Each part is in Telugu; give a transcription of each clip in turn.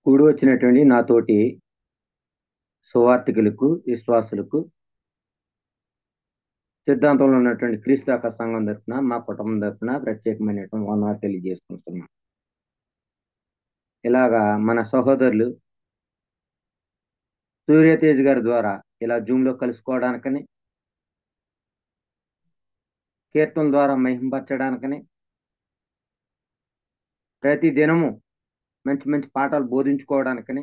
కూడి వచ్చినటువంటి నాతోటి సువార్థికులకు, విశ్వాసులకు, సిద్ధాంతంలో ఉన్నటువంటి క్రీస్తు యొక్క సంఘం తరపున, మా కుటుంబం తరపున ప్రత్యేకమైనటువంటి వందనాలు తెలియజేసుకుంటున్నాం. ఇలాగా మన సహోదరులు సూర్యతేజ్ గారి ద్వారా ఇలా జూమ్లో కలుసుకోవడానికని, కీర్తన ద్వారా మహింపరచడానికని, ప్రతి దినము మంచి మంచి పాఠాలు బోధించుకోవడానికని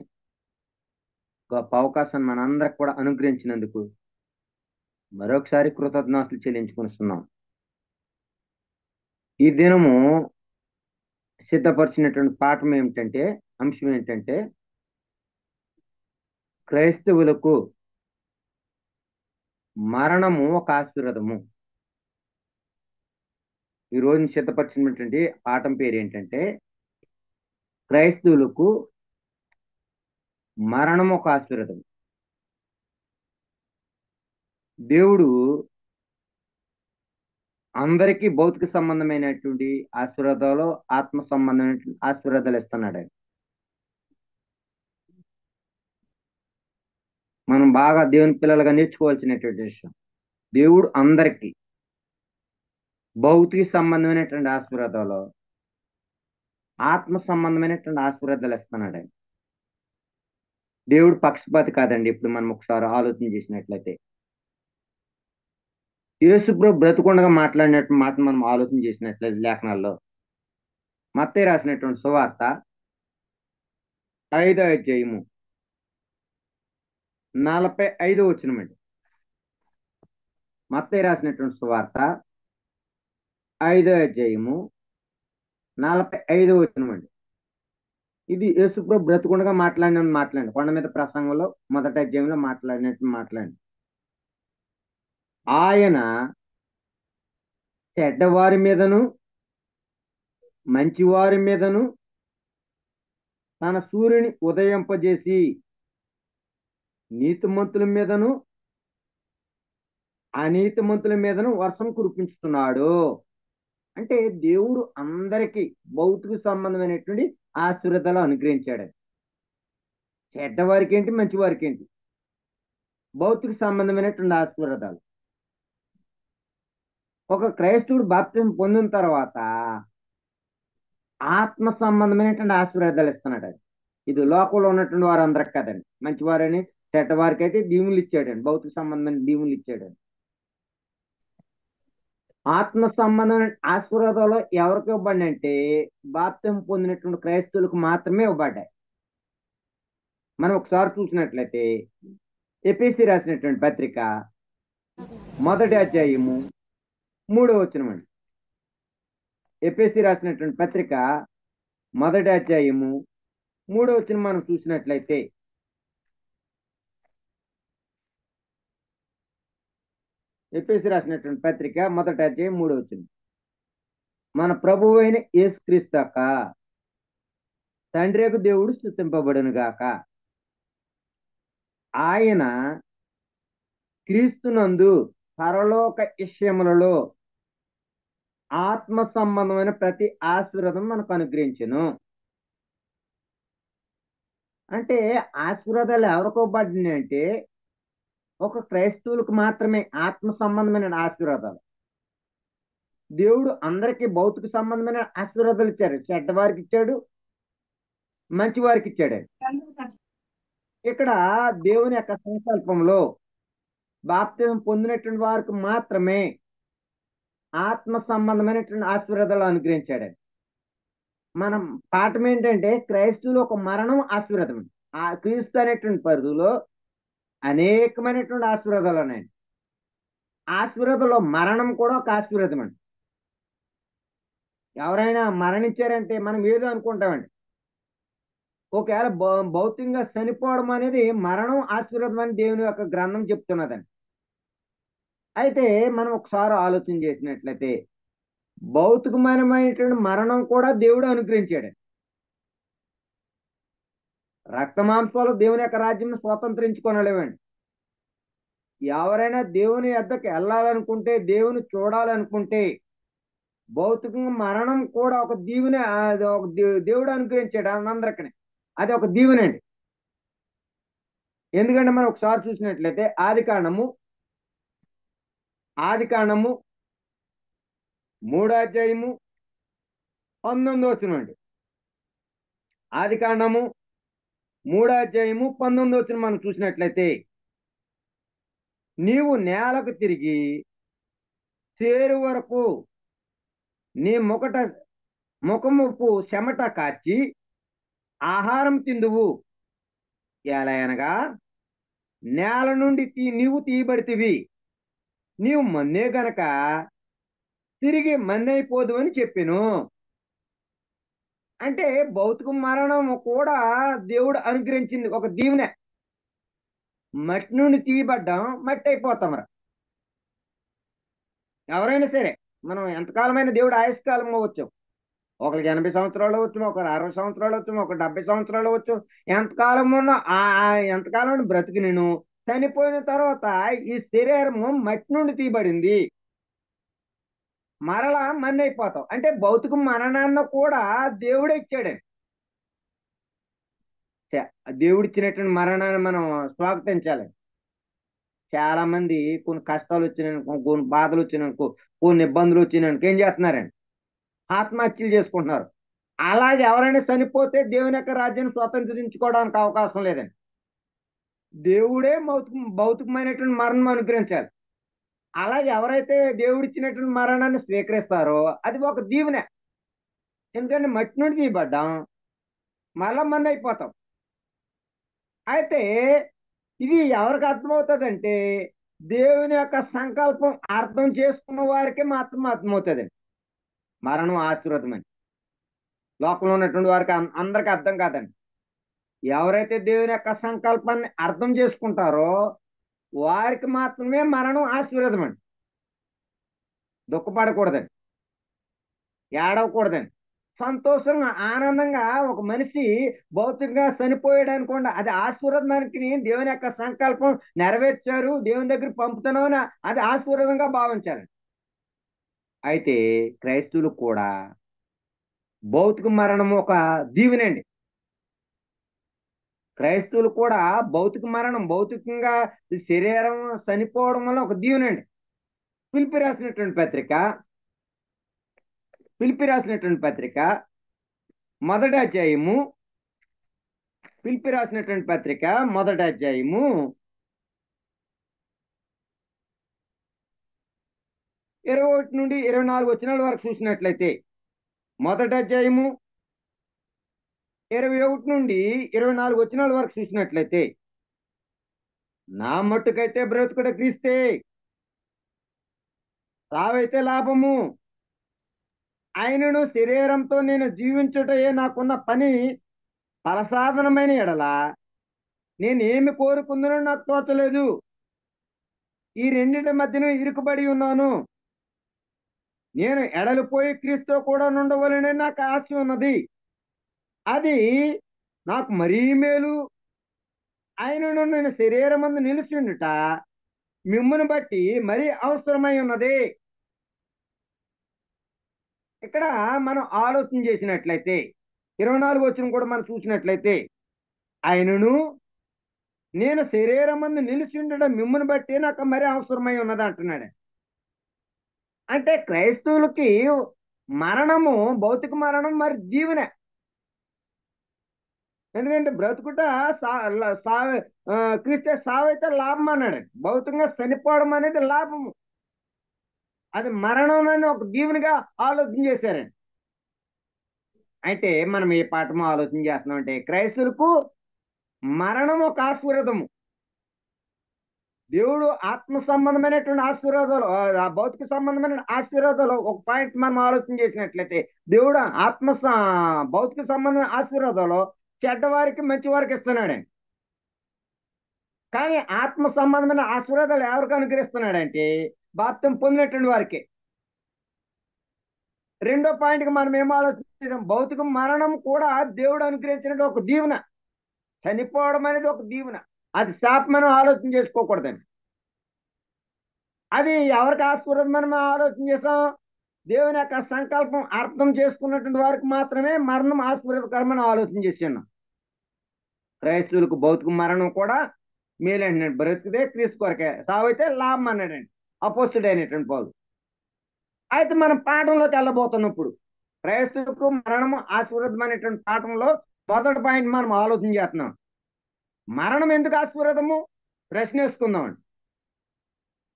గొప్ప అవకాశాన్ని మనందరికి కూడా అనుగ్రహించినందుకు మరొకసారి కృతజ్ఞతలు చెల్లించుకుంటున్నాం. ఈ దినము సిద్ధపరిచినటువంటి పాఠం ఏమిటంటే, అంశం ఏంటంటే, క్రైస్తవులకు మరణము ఒక ఆశీర్వాదము. ఈ రోజు సిద్ధపరిచినటువంటి పాఠం పేరు ఏంటంటే, క్రైస్తవులకు మరణం ఒక ఆశీర్వాదం. దేవుడు అందరికీ భౌతిక సంబంధమైనటువంటి ఆశీర్వాదాలు, ఆత్మ సంబంధమైనటువంటి ఆశీర్వాదాలు ఇస్తున్నాడు. మనం బాగా దేవుని పిల్లలుగా నేర్చుకోవాల్సినటువంటి విషయం, దేవుడు అందరికీ భౌతిక సంబంధమైనటువంటి ఆశీర్వాదాలు, ఆత్మ సంబంధమైనటువంటి ఆశీర్వాదాలు ఇస్తున్నాడు. దేవుడు పక్షపాతి కాదండి. ఇప్పుడు మనం ఒకసారి ఆలోచన చేసినట్లయితే, యేసుప్రభు బ్రతుకుండగా మాట్లాడినట్టు మాట మనం ఆలోచన చేసినట్లయితే, లేఖనాల్లో మత్తయి రాసినటువంటి సువార్త 5వ అధ్యాయము 45వ వచనమండి. మత్తయి రాసినటువంటి సువార్త 5వ అధ్యాయము 45వ వచనమండి. ఇది యేసుప్రభు బ్రతుకుండగా మాట్లాడి కొండ మీద ప్రసంగంలో మొదటి అధ్యాయంలో మాట్లాడి ఆయన చెడ్డవారి మీదను మంచివారి మీదను తన సూర్యుని ఉదయింపజేసి నీతిమంతుల మీదను అనీతిమంతుల మీదను వర్షం కురిపించుతున్నాడు. అంటే దేవుడు అందరికీ భౌతిక సంబంధమైనటువంటి ఆశీర్వాదాలు అనుగ్రహించాడు. చెడ్డవారికి ఏంటి, మంచి వారికి ఏంటి, భౌతిక సంబంధమైనటువంటి ఆశీర్వాదాలు. ఒక క్రైస్తవుడు బాప్తిజం పొందిన తర్వాత ఆత్మ సంబంధమైనటువంటి ఆశీర్వాదాలు ఇస్తున్నాడు. ఇది లోకంలో ఉన్నటువంటి వారందరికి కదండి. మంచివారని చెడ్డవారికి అయితే దీవులు ఇచ్చాడండి, భౌతిక సంబంధమైన దీవులు ఇచ్చాడండి. ఆత్మ సంబంధమైన ఆశీర్వాదాలు ఎవరికి ఇవ్వబడి అంటే బాప్తిజం పొందినటువంటి క్రైస్తవులకు మాత్రమే ఇవ్వబడ్డాయి. మనం ఒకసారి చూసినట్లయితే ఎఫెసీ రాసినటువంటి పత్రిక 1వ అధ్యాయము 3వ వచనం అండి. ఎఫెసీ రాసినటువంటి పత్రిక 1వ అధ్యాయము 3వ వచనం మనం చూసినట్లయితే, ఎఫెసీ రాసినటువంటి పత్రిక 1వ అధ్యాయం 3వ వచనం, మన ప్రభువు అయిన యేసుక్రీస్తు యొక్క తండ్రి యొక్క దేవుడు స్తుతింపబడును గాక. ఆయన క్రీస్తునందు పరలోక విషయములలో ఆత్మ సంబంధమైన ప్రతి ఆశీర్వాదం మనకు అనుగ్రహించును. అంటే ఆశీర్వాదాలు ఎవరికి ఇవ్వబడినాయి అంటే ఒక క్రైస్తవులకు మాత్రమే ఆత్మ సంబంధమైన ఆశీర్వాదాలు. దేవుడు అందరికీ భౌతిక సంబంధమైన ఆశీర్వాదాలు ఇచ్చారు. చెడ్డవారికి ఇచ్చాడు, మంచి వారికి ఇచ్చాడు. ఇక్కడ దేవుని యొక్క సంకల్పంలో బాప్తిజం పొందినటువంటి వారికి మాత్రమే ఆత్మ సంబంధమైనటువంటి ఆశీర్వాదాలు అనుగ్రహించాడు. మనం పాఠం ఏంటంటే, క్రైస్తవులు ఒక మరణం ఆశీర్వాదం. ఆ క్రీస్తు అనేటువంటి పరిధిలో అనేకమైనటువంటి ఆశీర్వాదాలు ఉన్నాయండి. ఆశీర్వాదంలో మరణం కూడా ఒక ఆశీర్వాదం అండి. ఎవరైనా మరణించారంటే మనం ఏదో అనుకుంటామండి. ఒకవేళ భౌతికంగా చనిపోవడం అనేది మరణం ఆశీర్వాదం అని దేవుని యొక్క గ్రంథం చెప్తున్నదండి. అయితే మనం ఒకసారి ఆలోచన చేసినట్లయితే భౌతికమైనటువంటి మరణం కూడా దేవుడు అనుగ్రహించాడు. రక్త మాంసాలు దేవుని యొక్క రాజ్యం స్వతంత్రించుకోనలేవండి. ఎవరైనా దేవుని యొద్దకు వెళ్ళాలనుకుంటే, దేవుని చూడాలనుకుంటే భౌతికంగా మరణం కూడా ఒక దేవుడు అనుగ్రహించాడు అందరికీ. అది ఒక దీవెనండి. ఎందుకంటే మనం ఒకసారి చూసినట్లయితే ఆది కాండము 3 అధ్యాయము 19 వచనం అండి. ఆది కాండము 3 అధ్యాయము 19 వచనం మనం చూసినట్లయితే, నీవు నేలకు తిరిగి చేరు వరకు నీ ముఖముపు చెమట కార్చి ఆహారం తిందువు. ఎలా అనగా నేల నుండి నీవు తీయబడితివి, నీవు మన్నే గనక తిరిగి మన్నైపోదు అని చెప్పెను. అంటే భౌతిక మరణం కూడా దేవుడు అనుగ్రహించింది ఒక దీవెన. మట్టి నుండి తీయబడ్డాం, మట్టి అయిపోతాం రా. ఎవరైనా సరే మనం ఎంతకాలమైన దేవుడు ఆయుష్కాలం అవ్వచ్చు. ఒకరికి 80 సంవత్సరాలు అవ్వచ్చు, ఒకరు 60 సంవత్సరాలు అవచ్చు, ఒక 70 సంవత్సరాలు అవ్వచ్చు. ఎంతకాలం ఉన్న ఎంతకాలం బ్రతికి నేను చనిపోయిన తర్వాత ఈ శరీరము మట్టి నుండి తీయబడింది, మరలా మన్ని అయిపోతాం. అంటే భౌతిక మరణాన్ని కూడా దేవుడే ఇచ్చాడండి. దేవుడు ఇచ్చినటువంటి మరణాన్ని మనం స్వాగతించాలి. చాలా మంది కొన్ని కష్టాలు వచ్చినాయనుకో, కొన్ని బాధలు వచ్చినాయనుకో, కొన్ని ఇబ్బందులు వచ్చినాయనుకో ఏం చేస్తున్నారండి? ఆత్మహత్యలు చేసుకుంటున్నారు. అలాగే ఎవరైనా చనిపోతే దేవుని యొక్క రాజ్యాన్ని స్వతంత్రించుకోవడానికి అవకాశం లేదండి. దేవుడే భౌతికమైనటువంటి మరణం అనుగ్రహించాలి. అలాగే ఎవరైతే దేవుడిచ్చినటువంటి మరణాన్ని స్వీకరిస్తారో అది ఒక దీవెన. ఎందుకంటే మట్టి నుండి తీయబడ్డాం, మళ్ళా మన్ని అయిపోతాం. అయితే ఇది ఎవరికి అర్థమవుతుందంటే దేవుని యొక్క సంకల్పం అర్థం చేసుకున్న వారికి మాత్రం అర్థమవుతుందండి మరణం ఆశీర్వాదమని. లోకంలో ఉన్నటువంటి వారికి అందరికి అర్థం కాదండి. ఎవరైతే దేవుని యొక్క సంకల్పాన్ని అర్థం చేసుకుంటారో వారికి మాత్రమే మరణం ఆశీర్వాదం అండి. దుఃఖపడకూడదండి, ఏడవకూడదండి. సంతోషంగా ఆనందంగా ఒక మనిషి భౌతికంగా చనిపోయాడు అనుకోండి, అది ఆశీర్వాదానికి దేవుని యొక్క సంకల్పం నెరవేర్చారు, దేవుని దగ్గర పంపుతున్నామని అది ఆశీర్వాదంగా భావించాలి. అయితే క్రైస్తవులు కూడా భౌతిక మరణం ఒక దీవెనండి. క్రైస్తవులు కూడా భౌతిక మరణం, భౌతికంగా శరీరం చనిపోవడం వల్ల ఒక దీవెనండి. పిలిపి రాసినటువంటి పత్రిక మొదటి అధ్యాయము, పిలిపి రాసినటువంటి పత్రిక మొదటి అధ్యాయము 21 నుండి 24 వచనాల వరకు చూసినట్లయితే, మొదటి అధ్యాయము 21 నుండి 24 వచనాల వరకు చూసినట్లయితే, నా మట్టుకైతే బ్రతుకుట క్రీస్తే, సావైతే లాభము. ఆయనను శరీరంతో నేను జీవించుటయే నాకున్న పని ఫలసాధనమైన ఎడల నేనేమి కోరుకుందునో నాకు తోచలేదు. ఈ రెండింటి మధ్యన ఇరుకుబడి ఉన్నాను. నేను ఎడలిపోయి క్రీస్తు కూడా నుండవలనే నాకు ఆశ ఉన్నది. అది నాకు మరీ మేలు. ఆయనను నేను శరీరమందు నిలిచిండుట మిమ్మును బట్టి మరీ అవసరమై ఉన్నది. ఇక్కడ మనం ఆలోచన చేసినట్లయితే 24 వచనం కూడా మనం చూసినట్లయితే, ఆయనను నేను శరీరమందు నిలిచిండడం మిమ్మును బట్టి నాకు మరీ అవసరమై ఉన్నది అంటున్నాడు. అంటే క్రైస్తవులకి మరణము, భౌతిక మరణం మరి జీవన. ఎందుకంటే బ్రతుకుట క్రీస్తే సావైతే లాభం అన్నాడు. భౌతికంగా చనిపోవడం అనేది లాభము. అది మరణం అని ఒక దీవునిగా ఆలోచన చేశారండి. అయితే మనం ఏ పాఠము ఆలోచన చేస్తున్నాం అంటే, క్రైస్తవులకు మరణం ఒక ఆశీర్వాదము. దేవుడు ఆత్మ సంబంధమైనటువంటి ఆశీర్వాదాలు, భౌతిక సంబంధమైన ఆశీర్వాదాలు ఒక పాయింట్ మనం ఆలోచన చేసినట్లయితే, దేవుడు భౌతిక సంబంధమైన ఆశీర్వాదాలు చెడ్డవారికి మంచి వారికి ఇస్తున్నాడండి. కానీ ఆత్మ సంబంధమైన ఆశీర్వాదాలు ఎవరికి అనుగ్రహిస్తున్నాడంటే బాప్తిసం పొందినటువంటి వారికి. రెండో పాయింట్కి మనం ఏం ఆలోచించాం? భౌతిక మరణం కూడా దేవుడు అనుగ్రహించినటువంటి ఒక దీవెన. చనిపోవడం అనేది ఒక దీవెన, అది శాపం మనం ఆలోచన చేసుకోకూడదండి. అది ఎవరికి ఆశీర్వాదం మనం ఆలోచన చేసాం? దేవుని యొక్క సంకల్పం అర్థం చేసుకున్నటువంటి వారికి మాత్రమే మరణం ఆశీర్వాదకరమని ఆలోచన చేస్తున్నాం. క్రైస్తవులకు భౌతిక మరణం కూడా మేలు అంటున్నాడు. బ్రతికితే క్రీస్తు కొరకే, సావైతే లాభం అన్నాడండి అపోస్తుడు అయినటువంటి పౌలు. అయితే మనం పాఠంలోకి వెళ్ళబోతున్నప్పుడు క్రైస్తవులకు మరణము ఆశీర్వాదం అనేటువంటి పాఠంలో మొదటి పాయింట్ మనం ఆలోచన చేస్తున్నాం. మరణం ఎందుకు ఆశీర్వాదము? ప్రశ్న వేసుకుందామండి.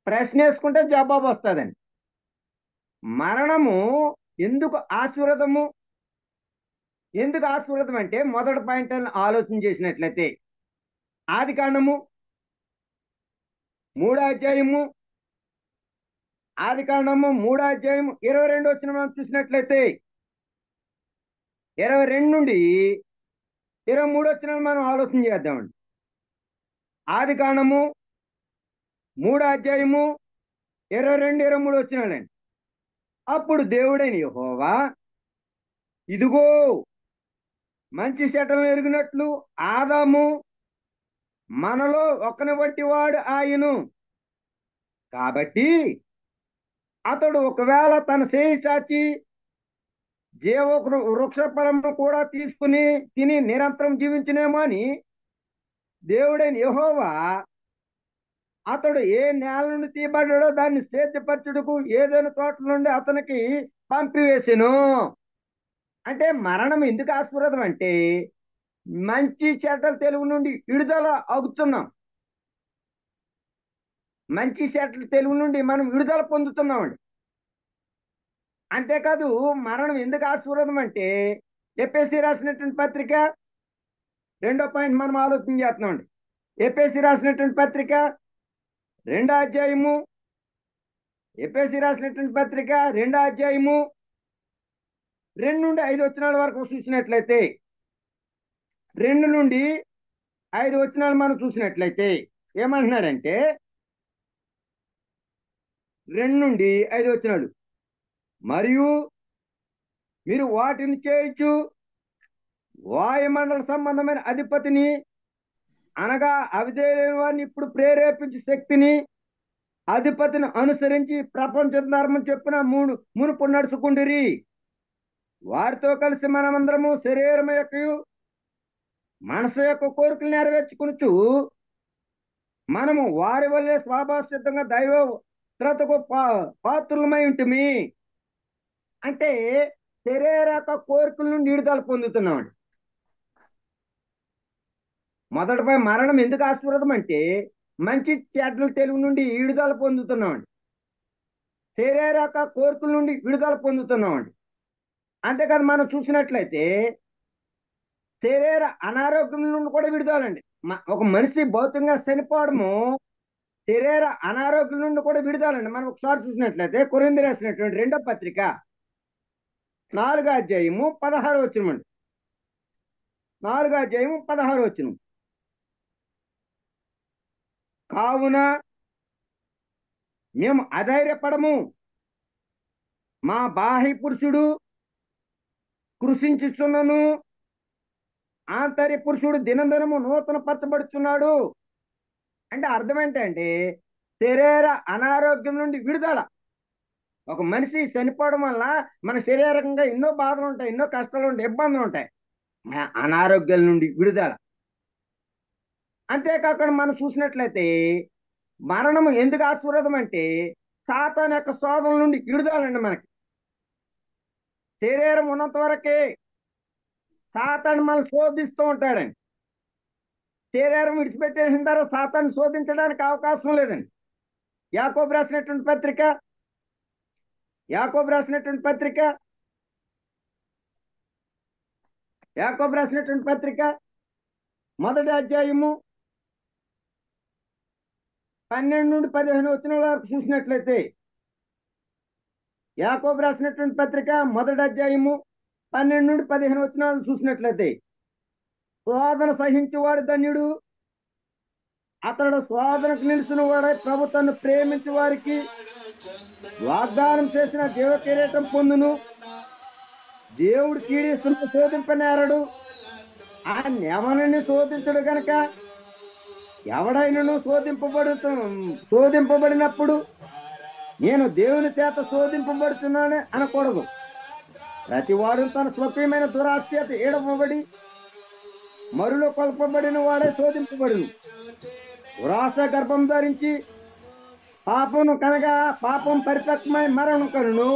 ప్రశ్న వేసుకుంటే జవాబు వస్తుందండి. మరణము ఎందుకు ఆశీర్వాదము? ఎందుకు ఆశీర్వాదం అంటే మొదటి పాయింట్ అని ఆలోచన చేసినట్లయితే ఆదికాండము 3వ అధ్యాయము, ఆదికాండము 3వ అధ్యాయము 22 వచ్చిన మనం చూసినట్లయితే 22 నుండి 23 వచ్చిన మనం ఆలోచన చేద్దామండి. ఆదికాండము 3వ అధ్యాయము 22, 23 వచ్చినాడండి. అప్పుడు దేవుడైన యెహోవా, ఇదిగో మంచి చెడ్డలను ఎరిగినట్లు ఆదాము మనలో ఒకని వంటి వాడు ఆయను. కాబట్టి అతడు ఒకవేళ తన చేయి చాచి జీవ వృక్ష ఫలము కూడా తీసుకుని తిని నిరంతరం జీవించునేమో అని దేవుడైన యెహోవా అతడు ఏ నేల నుండి తీయబడ్డాడో దాన్ని సేద్యపరచుటకు ఏదైనా తోట నుండి అతనికి పంపివేసెను. అంటే మరణం ఎందుకు ఆశీర్వాదం అంటే మంచి చెడ్డల తెలుగు నుండి విడుదల అవుతున్నాం. మంచి చెడ్డల తెలుగు నుండి మనం విడుదల పొందుతున్నామండి. అంతేకాదు మరణం ఎందుకు ఆశీర్వాదం అంటే ఎఫెసీ రాసినటువంటి పత్రిక 2వ పాయింట్ మనం ఆలోచన చేస్తున్నామండి. ఎఫెసీ రాసినటువంటి పత్రిక 2వ అధ్యాయము, ఎఫెసీ రాసినటువంటి పత్రిక 2వ అధ్యాయము 2 నుండి 5 వచనాల వరకు చూసినట్లయితే 2 నుండి 5 వచనాలు మనం చూసినట్లయితే ఏమంటున్నాడంటే 2 నుండి 5 వచనాలు, మరియు మీరు వాటిని చేయొచ్చు వాయుమండల సంబంధమైన అధిపతిని అనగా అవిధేయులైన వారిని ఇప్పుడు ప్రేరేపించే శక్తిని అధిపతిని అనుసరించి ప్రపంచ ధర్మం చెప్పిన మునుపు నడుచుకుండిరి. వారితో కలిసి మనమందరము శరీరం యొక్క మనసు యొక్క కోరికలు నెరవేర్చుకునుచు మనము వారి వల్లే స్వభావ సిద్ధంగా దైవ శ్రద్ధకు పాత్రులమై ఉంటుంది. అంటే శరీర కోరికల నుండి విడుదల పొందుతున్నామండి. మొదటిపై మరణం ఎందుకు ఆశీర్వాదం అంటే మంచి చెడ్డల తెలుగు నుండి విడుదల పొందుతున్నామండి. శరీర కోరికల నుండి విడుదల పొందుతున్నామండి. అంతేకాదు మనం చూసినట్లయితే శరీర అనారోగ్యం నుండి కూడా విడుదలండి. ఒక మనిషి భౌతికంగా చనిపోవడము శరీర అనారోగ్యం నుండి కూడా విడుదలండి. మనం ఒకసారి చూసినట్లయితే కొరింథీ రాసినటువంటి 2వ పత్రిక 4వ అధ్యాయము 16 వచనమండి. 4వ అధ్యాయము 16 వచనం, కావున మేము అధైర్యపడము, మా బాహ్య పురుషుడు కృషించుచున్నను ఆంతర్య పురుషుడు దినదినము నూతన పరచబడుచున్నాడు. అంటే అర్థం ఏంటంటే శరీర అనారోగ్యం నుండి విడుదల. ఒక మనిషి చనిపోవడం వల్ల మన శరీరకంగా ఎన్నో బాధలు ఉంటాయి, ఎన్నో కష్టాలు ఉంటాయి, ఇబ్బందులు ఉంటాయి. అనారోగ్యాల నుండి విడుదల. అంతేకాకుండా మనం చూసినట్లయితే మరణం ఎందుకు ఆశీర్వాదం అంటే సాతాను యొక్క శోధన నుండి విడుదలండి. మనకి శరీరం ఉన్నంత వరకే సాతాను మనం శోధిస్తూ ఉంటాడండి. శరీరం విడిచిపెట్టేసిన తర్వాత సాతాను శోధించడానికి అవకాశం లేదండి. యాకోబు రాసినటువంటి పత్రిక, యాకోబు రాసినటువంటి పత్రిక 1వ అధ్యాయము 12 నుండి 15 వచనాల వరకు చూసినట్లయితే యాకోబు రాసినటువంటి పత్రిక 1వ అధ్యాయము 12 నుండి 15 వచనాలు చూసినట్లయితే శోధన సహించేవాడు ధన్యుడు, అతడు శోధనకు నిలిచిన వాడై ప్రభు తను ప్రేమించే వారికి వాగ్దానం చేసిన దేవ కిరీటం పొందును. దేవుడు కీడిస్తున్న శోధింపనేరడు, ఆయన ఎవరిని శోధించడు గనక ఎవడైనను శోధింపబడినప్పుడు నేను దేవుని చేత శోధింపబడుతున్నాను అనకూడదు. ప్రతివాడు తన స్వకీయమైన దురాశ చేత ఏడవబడి మరులో కొల్పబడిన వాడే శోధింపబడును. వ్రాస గర్భం ధరించి పాపమును కనగా పాపం పరిపక్వమై మరణం కనును.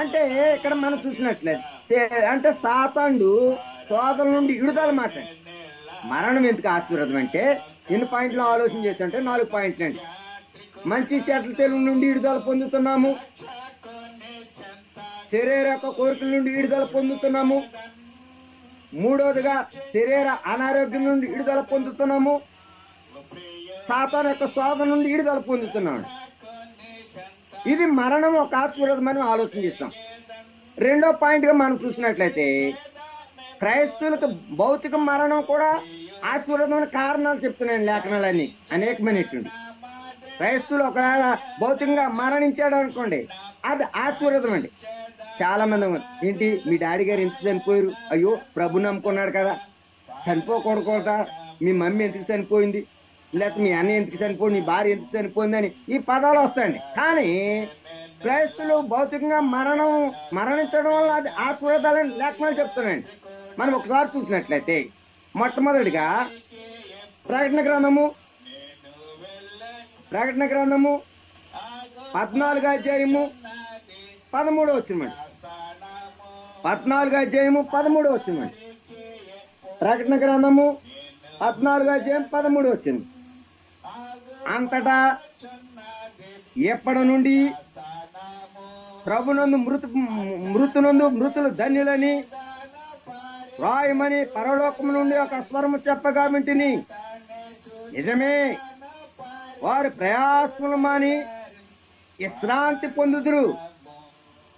అంటే ఇక్కడ మనం చూసినట్లయితే అంటే సాతానుడు శోధన నుండి విడుదల మాట. మరణం ఎందుకు ఆశీర్వాదం అంటే ఎన్ని పాయింట్లు ఆలోచన చేసి అంటే 4 పాయింట్లు అండి. మంచి చెట్ల తెలుగు నుండి విడుదల పొందుతున్నాము, శరీర యొక్క కోరికల నుండి విడుదల పొందుతున్నాము, మూడవదిగా శరీర అనారోగ్యం నుండి విడుదల పొందుతున్నాము, సాతాను యొక్క శోధన నుండి విడుదల పొందుతున్నాము. ఇది మరణం ఒక ఆశీర్వాదం అని ఆలోచన చేస్తాం. రెండో పాయింట్ గా మనం చూసినట్లయితే క్రైస్తవులకు భౌతిక మరణం కూడా ఆశీర్వాదమైన కారణాలు చెప్తున్నాను లేఖనాలన్నీ అనేకమైనటువంటి. క్రైస్తవులు ఒకవేళ భౌతికంగా మరణించాడు అనుకోండి, అది ఆశీర్వాదం అండి. చాలా మంది ఏంటి మీ డాడీ గారు ఎందుకు చనిపోయారు, అయ్యో ప్రభు నమ్ముకున్నాడు కదా, చనిపోకూడదు, మీ మమ్మీ ఎందుకు చనిపోయింది, లేకపోతే మీ అన్న ఎందుకు చనిపోయింది, మీ భార్య ఎందుకు చనిపోయిందని ఈ పదాలు వస్తాయండి. కానీ క్రైస్తవులు భౌతికంగా మరణించడం వల్ల అది ఆశీర్వాదాలని లేఖనాలు చెప్తున్నాయండి. మనం ఒకసారి చూసినట్లయితే మొట్టమొదటిగా ప్రకటన గ్రంథము 14వ అధ్యాయము 13వ వచనం. 14వ అధ్యాయము 13వ వచనం. ప్రకటన గ్రంథము 14వ అధ్యాయం 13వ వచనం. అంతటా ఎప్పటి నుండి ప్రభునందు మృతులు ధన్యులని రాయమని పరలోకము నుండి ఒక స్వరము చెప్పగా వింటిని. నిజమే, వారి ప్రయాసములు మాని విశ్రాంతి పొందుదురు,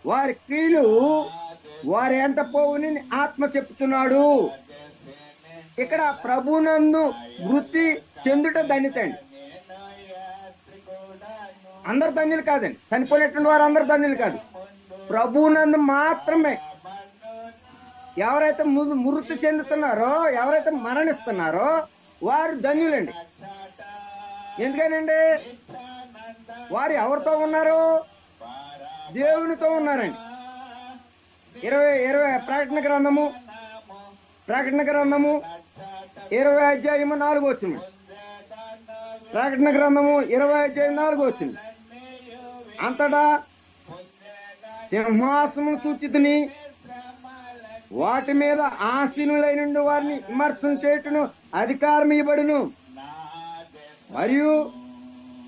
వారి క్రియలు వారి ఎంత పోవుని ఆత్మ చెప్తున్నాడు. ఇక్కడ ప్రభునందు వృత్తి చెందుట ధన్యతండి. అందరు ధన్యులు కాదండి, చనిపోయినటువంటి వారు అందరు ధన్యులు కాదు, ప్రభునందు మాత్రమే. ఎవరైతే మృతి చెందుతున్నారో, ఎవరైతే మరణిస్తున్నారో వారు ధన్యులండి. ఎందుకనండి, వారు ఎవరితో ఉన్నారు, దేవునితో ఉన్నారండి. 20 ప్రకటన గ్రంథము 20వ అధ్యాయము 4వ వచనం. ప్రకటన గ్రంథము 20వ అధ్యాయం 4వ వచనం. అంతటా సింహాసనం సూచితుని వాటి మీద ఆసీనులైన వారిని విమర్శనం చేయుటను అధికారం ఇవ్వబడును. మరియు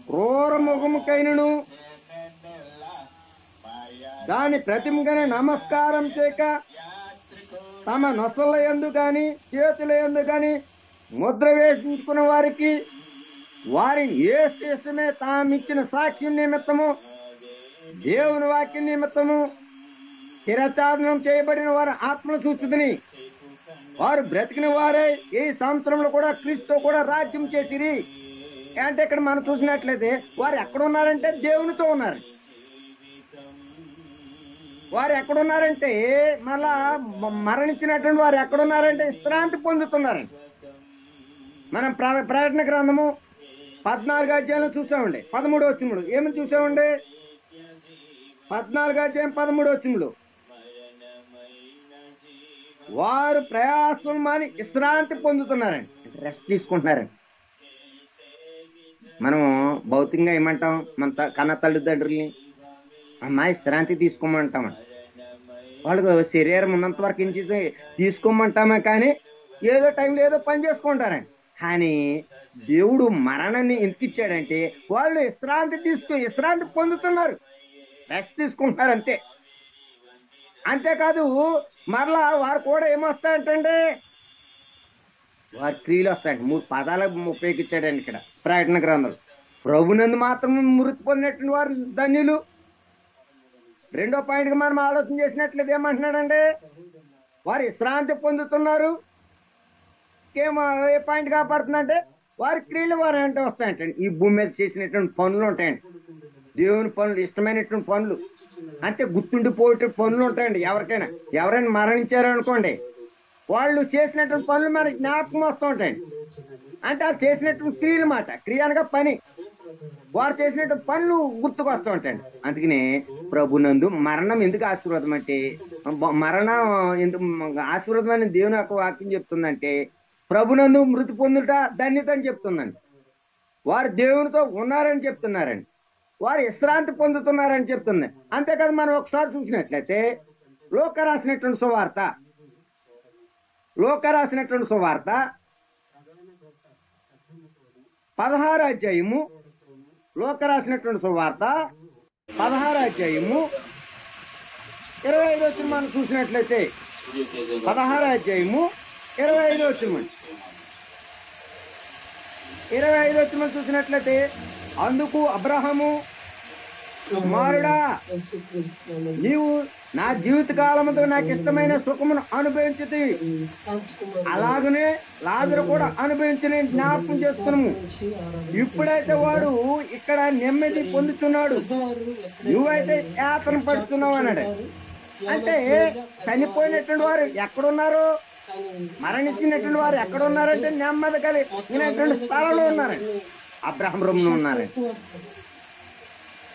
క్రూర ముఖముకైనను దాని ప్రతిమగానే నమస్కారం చేయక తమ నొసల యందు గాని చేతుల యందు గాని ముద్ర వేసించుకున్న వారికి వారిని యేసుమే తామిచ్చిన సాక్ష్యం నిమిత్తము దేవుని వాక్యం నిమిత్తము శిరఛాదనం చేయబడిన వారి ఆత్మను చూచుదని వారు బ్రతికిన వారే ఈ సంవత్సరంలో కూడా క్రీస్తు కూడా రాజ్యం చేసిరి. అంటే ఇక్కడ మనం చూసినట్లయితే వారు ఎక్కడున్నారంటే దేవునితో ఉన్నారు. వారు ఎక్కడున్నారంటే మళ్ళా మరణించినటువంటి వారు ఎక్కడున్నారంటే విశ్రాంతి పొందుతున్నారండి. మనం ప్రకటన గ్రంథము 14వ అధ్యాయంలో చూసామండి 13వ వచనంలో ఏమని చూసామండి, 14వ అధ్యాయం 13వ వచనంలో వారు ప్రయాసం మాని విశ్రాంతి పొందుతున్నారండి, రెస్ట్ తీసుకుంటున్నారండి. మనం భౌతికంగా ఏమంటాం, మన కన్న తల్లిదండ్రుల్ని అమ్మా విశ్రాంతి తీసుకోమంటామండి. వాళ్ళకు శరీరం ఉన్నంత వరకు ఏం తీసుకోమంటామే, కానీ ఏదో టైంలో ఏదో పని చేసుకుంటారండి. కానీ దేవుడు మరణాన్ని ఎందుకు ఇచ్చాడంటే వాళ్ళు విశ్రాంతి పొందుతున్నారు, రెస్ట్ తీసుకుంటున్నారు అంతే. అంతేకాదు మరలా వారు కూడా ఏమొస్తాయంటే వారి క్రియలు వస్తాయండి. 3 పదాలు ఉపయోగించాడండి ఇక్కడ ప్రకటన గ్రంథంలో. ప్రభునందు మాత్రం మృతి పొందినటువంటి వారు ధన్యులు. రెండో పాయింట్గా మనం ఆలోచన చేసినట్లయితే ఏమంటున్నాడంటే వారు విశ్రాంతి పొందుతున్నారు. ఏ పాయింట్ కాపాడుతుందంటే వారి క్రియలు వారు అంటే వస్తాయంటండి. ఈ భూమి మీద చేసినటువంటి పనులు ఉంటాయండి, దేవుని పనులు, ఇష్టమైనటువంటి పనులు, అంటే గుర్తుండిపోయే పనులు ఉంటాయండి. ఎవరైనా మరణించారు అనుకోండి, వాళ్ళు చేసినటువంటి పనులు మనకి జ్ఞాపకం వస్తూ ఉంటాయండి. అంటే వాళ్ళు చేసినటువంటి క్రియలు మాట, క్రియ అనగా పని, వారు చేసినటువంటి పనులు గుర్తుకు వస్తూ ఉంటాయండి. అందుకనే ప్రభునందు మరణం ఎందుకు ఆశీర్వాదం అంటే మరణం ఎందుకు ఆశీర్వాదమైన దేవుని యొక్క వాక్యం చెప్తుందంటే ప్రభునందు మృతి పొందుట ధన్యత అని చెప్తుందండి. వారు దేవునితో ఉన్నారని చెప్తున్నారండి, వారు విశ్రాంతి పొందుతున్నారని చెప్తుంది. అంతేకాదు మనం ఒకసారి చూసినట్లయితే లోక రాసినటువంటి సువార్త 16 అధ్యాయము, లోక రాసినటువంటి సువార్త 16 అధ్యాయము 25 వచ్చిన మనం చూసినట్లయితే 16 అధ్యాయము 25 వచ్చిన 25 వచ్చిన మనం చూసినట్లయితే అందుకు అబ్రహాము కుమారుడా నీవు నా జీవిత కాలముతో నాకు ఇష్టమైన సుఖమును అనుభవించుతి, అలాగనే లాజరు కూడా అనుభవించి జ్ఞాపకం చేస్తున్నాము. ఇప్పుడైతే వాడు ఇక్కడ నెమ్మది పొందుతున్నాడు, నువ్వైతే యాతన పడుతున్నావు అన్నాడు. అంటే చనిపోయినటువంటి వారు ఎక్కడున్నారు, మరణించినటువంటి వారు ఎక్కడున్నారంటే నెమ్మది కలిగినటువంటి స్థలంలో ఉన్నారండి. అబ్రహాం రొమ్మున ఉన్నారండి.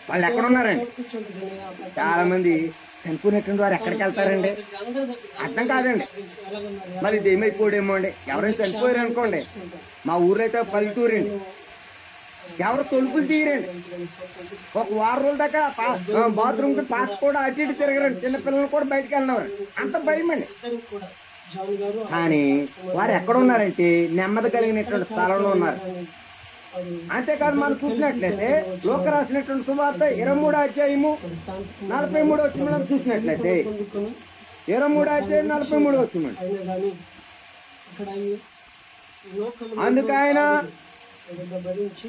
వాళ్ళు ఎక్కడున్నారండి? చాలా మంది చనిపోయినటువంటి వారు ఎక్కడికి వెళ్తారండి? అర్థం కాదండి. మరి ఇది ఏమైపోడేమో అండి. ఎవరైనా చనిపోయారు అనుకోండి, మా ఊర్లో అయితే పల్లెటూరండి, ఎవరు తొలుపులు తీయరండి. ఒక వారం రోజుల దాకా బాత్రూమ్ పాస్ కూడా అటు ఇటు తిరగరండి. చిన్నపిల్లలు కూడా బయటకు వెళ్ళినవారు, అంత భయం అండి. కానీ వారు ఎక్కడ ఉన్నారంటే నెమ్మది కలిగినటువంటి స్థలంలో ఉన్నారు. అంతేకాదు మనం చూసినట్లయితే లోక రాసినటువంటి సువార్త 23 అధ్యాయము 43 వచ్చి మనం చూసినట్లయితే 23 అధ్యాయం 43 వచ్చి అందుకైనా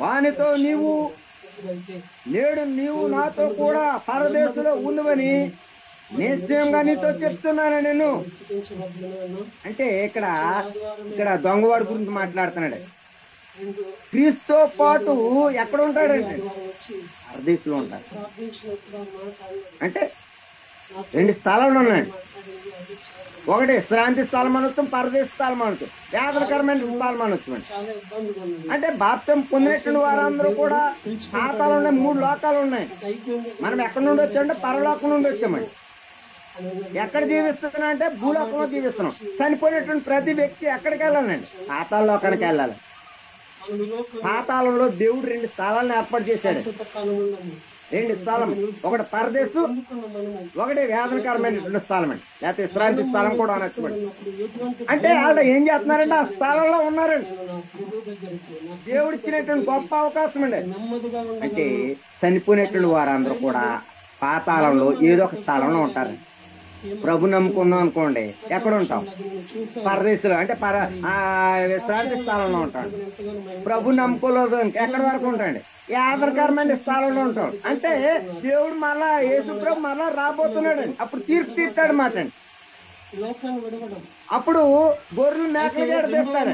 వానితో నేడు నీవు నాతో కూడా పరదేశంలో ఉన్నవని నిశ్చయంగా నీతో చెప్తున్నాను నేను. అంటే ఇక్కడ దొంగవాడి గురించి మాట్లాడుతున్నాడు. క్రీస్తుతో పాటు ఎక్కడ ఉంటాడండి? పరదేశంలో ఉంటాడు. అంటే 2 స్థలాలు ఉన్నాయండి. ఒకటి విశ్రాంతి స్థలం అనొచ్చు, పరదేశ స్థలం అనొచ్చు, వేదనకరమైన స్థలం అనొచ్చు. అంటే బాప్తిసం పొందినటువంటి వారందరూ కూడా పాతాలు ఉన్నాయి, 3 లోకాలు ఉన్నాయి. మనం ఎక్కడి నుండి వచ్చామంటే పరలోకం నుండి వచ్చామండి. ఎక్కడ జీవిస్తున్నాం అంటే భూలోకంలో జీవిస్తున్నాం. చనిపోయినటువంటి ప్రతి వ్యక్తి ఎక్కడికి వెళ్ళాలండి? పాతాళ లోకానికి వెళ్ళాలి. పాతాళంలో దేవుడు 2 స్థలాలను ఏర్పాటు చేశాడు. 2 స్థలం, ఒకటి పరదేశం, ఒకటి వేదనకరమైనటువంటి స్థలం అండి, లేకపోతే విశ్రాంతి స్థలం కూడా అనొచ్చుకోండి. అంటే వాళ్ళు ఏం చేస్తున్నారంటే ఆ స్థలంలో ఉన్నారండి. దేవుడు ఇచ్చినటువంటి గొప్ప అవకాశం అండి. అంటే చనిపోయినటువంటి వారందరూ కూడా పాతాళంలో ఏదో ఒక స్థలంలో ఉంటారు. ప్రభు నమ్ముకున్నాం అనుకోండి, ఎక్కడ ఉంటాం? పరదేశంలో, అంటే విశ్రాంతి స్థలంలో ఉంటాడు. ప్రభు నమ్ముకోలేదు ఎక్కడి వరకు ఉంటాండి? యాదరకరమైన స్థలంలో ఉంటాం. అంటే దేవుడు మళ్ళా యేసు ప్రభు మళ్ళా రాబోతున్నాడండి. అప్పుడు తీర్పు తీర్తాడు మాట అండి. అప్పుడు గొర్రెలు మేకలు ఎడతీస్తాడు.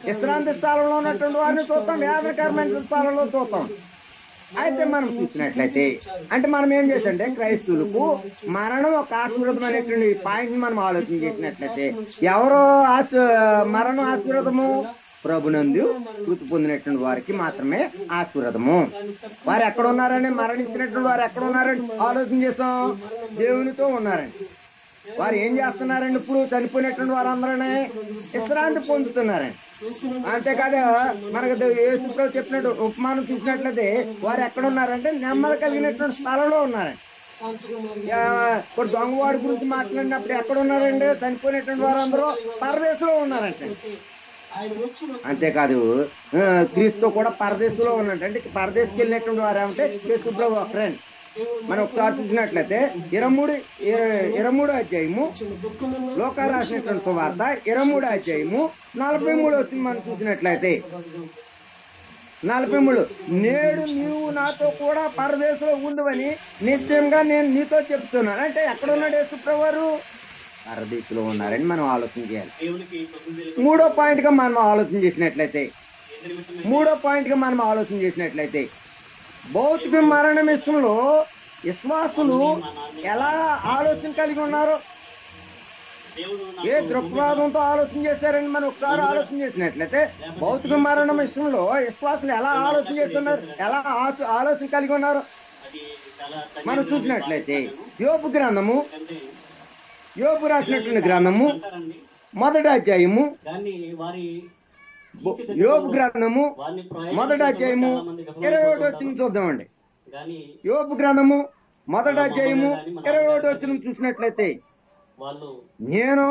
విశ్రాంతి స్థలంలో ఉన్నటువంటి వారిని చూస్తాం, యాదరకరమైన స్థలంలో చూస్తాం. అయితే మనం చూసినట్లయితే అంటే మనం ఏం చేసంటే క్రైస్తవులకు మరణం ఒక ఆశీర్వాదమైనటువంటి పాయింట్ మనం ఆలోచన చేసినట్లయితే ఎవరో మరణం ఆశీర్వాదము? ప్రభునందు మృతి పొందినటువంటి వారికి మాత్రమే ఆశీర్వాదము. వారు ఎక్కడ ఉన్నారని, మరణించినటువంటి వారు ఎక్కడ ఉన్నారని ఆలోచన చేసాం? దేవునితో ఉన్నారండి. వారు ఏం చేస్తున్నారండి? ఇప్పుడు చనిపోయినటువంటి వారందరూ విశ్రాంతి పొందుతున్నారండి. అంతేకాదు మనకు యేసు ప్రభు చెప్పినట్టు ఉపమానం చూసినట్లయితే వారు ఎక్కడ ఉన్నారంటే నెమ్మది కలిగినటువంటి స్థలంలో ఉన్నారండి. ఇప్పుడు దొంగవాడి గురించి మాట్లాడినప్పుడు ఎక్కడ ఉన్నారండి? చనిపోయినటువంటి వారందరూ పరదేశంలో ఉన్నారంటే. అంతేకాదు క్రీస్తు కూడా పరదేశంలో ఉన్నట్టు. అంటే పరదేశకి వెళ్ళినటువంటి వారు ఏమంటే యేసు ప్రభు ఒకరండి. మనం ఒకసారి చూసినట్లయితే 23 అధ్యాయము లోక రాసినటువంటి సువార్త 23 అధ్యాయము 43 వచ్చింది. మనం చూసినట్లయితే 43 నేడు నీవు నాతో కూడా పరదేశంలో ఉందని నిశ్చయంగా నేను నీతో చెప్తున్నాను. అంటే ఎక్కడ ఉన్నాడు యేసు ప్రభు వారు? పరదేశంలో ఉన్నారని మనం ఆలోచన చేయాలి. 3వ పాయింట్ గా మనం ఆలోచన చేసినట్లయితే భౌతిక మరణం విషయంలో విశ్వాసులు ఎలా ఆలోచన కలిగి ఉన్నారు, ఏ దృక్పథంతో ఆలోచన చేశారని మనం ఒకసారి ఆలోచన చేసినట్లయితే భౌతిక మరణం విషయంలో విశ్వాసులు ఎలా ఆలోచన చేస్తున్నారు, ఎలా ఆలోచన కలిగి ఉన్నారు? మనం చూసినట్లయితే యోబు గ్రంథము, యోబు రాసినటువంటి గ్రంథము మొదటి అధ్యాయము, యోబు గ్రంథము మొదటి అధ్యాయము 21 వచనం చూద్దామండి. యోబు గ్రంథము మొదటి అధ్యాయము 21 వచనం చూసినట్లయితే, నేను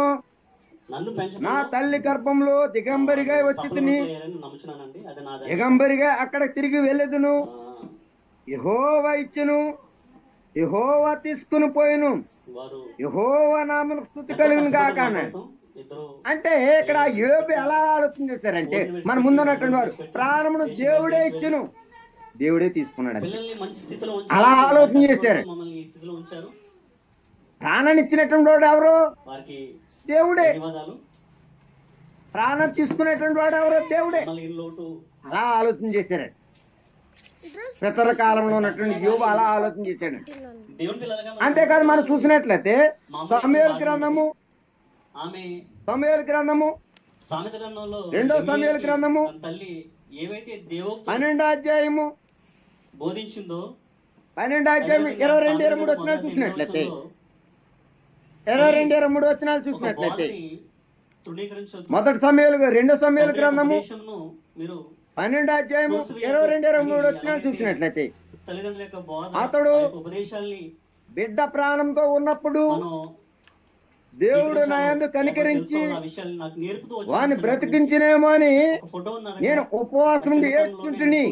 నా తల్లి గర్భంలో దిగంబరిగా వచ్చి తిని దిగంబరిగా అక్కడ తిరిగి వెళ్ళదును, యెహోవా ఇచ్చును, యెహోవా తీసుకుని పోయిను, యెహోవా నామమునకు స్తుతి కలుగును గాక అన్నాడు. అంటే ఇక్కడ యోబు ఎలా ఆలోచన చేశారంటే, మన ముందున్నటువంటి వారు ప్రాణమును దేవుడే ఇచ్చును, దేవుడే తీసుకున్నాడు, అలా ఆలోచన చేశారు. ప్రాణాన్ని ఇచ్చినటువంటి వాడు ఎవరు? దేవుడే. ప్రాణం తీసుకునేటువంటి వాడు ఎవరో? దేవుడే. అలా ఆలోచన చేశారు. పితర కాలంలో ఉన్నటువంటి యోబు అలా ఆలోచన చేశాడు. అంతేకాదు మనం చూసినట్లయితే సమూయేలు గ్రంథము, సమూయేలు గ్రంథము, రెండో సమూయేలు గ్రంథము 12వ అధ్యాయము బోధించిందో 12వ అధ్యాయం 22, 23 వచనాలు చూసినట్లయితే, 22, 23 వచనాలు చూసినట్లయితే, మొదటి సమూయేలు, రెండో సమూయేలు గ్రంథము 12వ అధ్యాయము 22, 23 వచనాలు చూసినట్లయితే, అతడు బిడ్డ ప్రాణంతో ఉన్నప్పుడు దేవుడు నా యందు కనికరించి వాని బ్రతికించినేమో అని నేను ఉపవాసం ఏడ్చుంటుని,